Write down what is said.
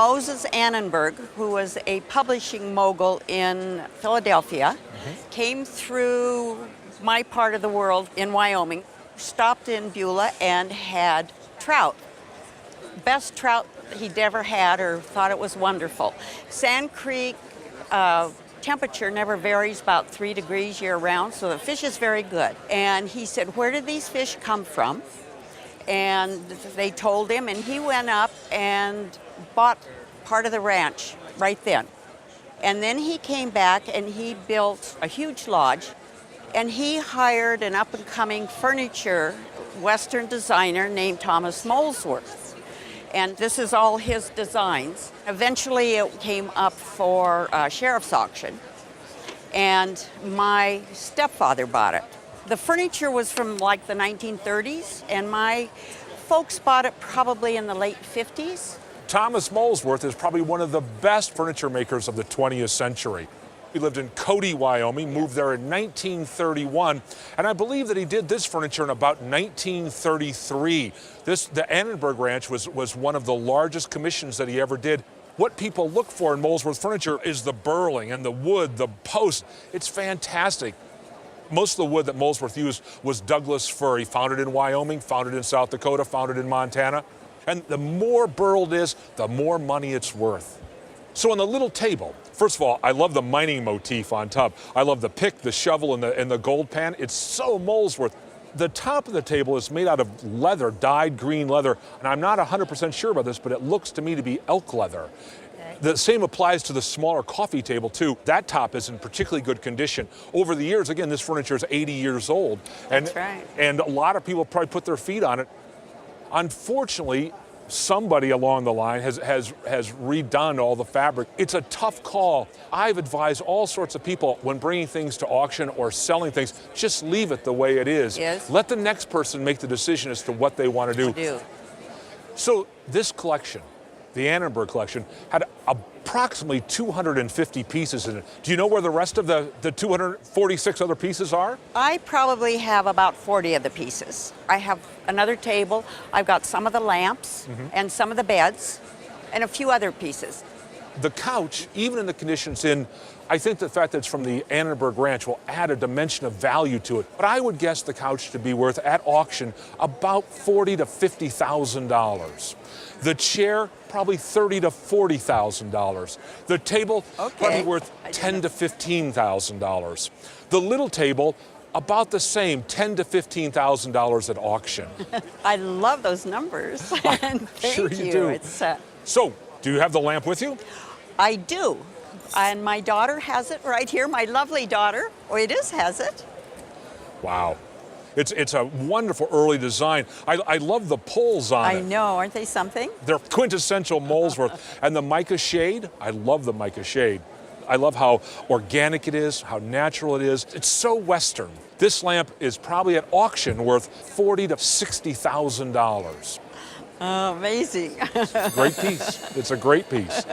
Moses Annenberg, who was a publishing mogul in Philadelphia, came through my part of the world in Wyoming, stopped in Beulah and had trout. Best trout he'd ever had or thought it was wonderful. Sand Creek temperature never varies, about 3 degrees year round, so the fish is very good. And he said, where did these fish come from? And they told him, and he went up and bought part of the ranch right then. And then he came back and he built a huge lodge, and he hired an up-and-coming furniture Western designer named Thomas Molesworth. And this is all his designs. Eventually it came up for sheriff's auction, and my stepfather bought it. The furniture was from like the 1930s, and my folks bought it probably in the late 50s. Thomas Molesworth is probably one of the best furniture makers of the 20th century. He lived in Cody, Wyoming, moved there in 1931, and I believe that he did this furniture in about 1933. The Annenberg Ranch was one of the largest commissions that he ever did. What people look for in Molesworth furniture is the burling and the wood, the post. It's fantastic. Most of the wood that Molesworth used was Douglas fir. He found it in Wyoming, found it in South Dakota, found it in Montana. And the more burled is, the more money it's worth. So on the little table, first of all, I love the mining motif on top. I love the pick, the shovel, and the gold pan. It's so Molesworth. The top of the table is made out of leather, dyed green leather, and I'm not 100% sure about this, but it looks to me to be elk leather. Okay. The same applies to the smaller coffee table too. That top is in particularly good condition. Over the years, again, this furniture is 80 years old. That's right. And a lot of people probably put their feet on it. Unfortunately, somebody along the line has redone all the fabric. It's a tough call. I've advised all sorts of people when bringing things to auction or selling things, just leave it the way it is. Yes. Let the next person make the decision as to what they want to do. So this collection, the Annenberg collection, had approximately 250 pieces in it. Do you know where the rest of the 246 other pieces are? I probably have about 40 of the pieces. I have another table. I've got some of the lamps and some of the beds and a few other pieces. The couch, even in the conditions in, I think the fact that it's from the Annenberg Ranch will add a dimension of value to it. But I would guess the couch to be worth at auction about $40,000 to $50,000. The chair, probably $30,000 to $40,000. The table, probably worth $10,000 to $15,000. The little table, about the same, $10,000 to $15,000 at auction. I love those numbers. Thank Sure you do. So, do you have the lamp with you? I do. And my daughter has it right here, my lovely daughter. Has it. Wow. It's a wonderful early design. I love the poles on it. I know, aren't they something? They're quintessential Molesworth. And the mica shade, I love the mica shade. I love how organic it is, how natural it is. It's so Western. This lamp is probably at auction worth $40,000 to $60,000. Oh, amazing. Great piece. It's a great piece.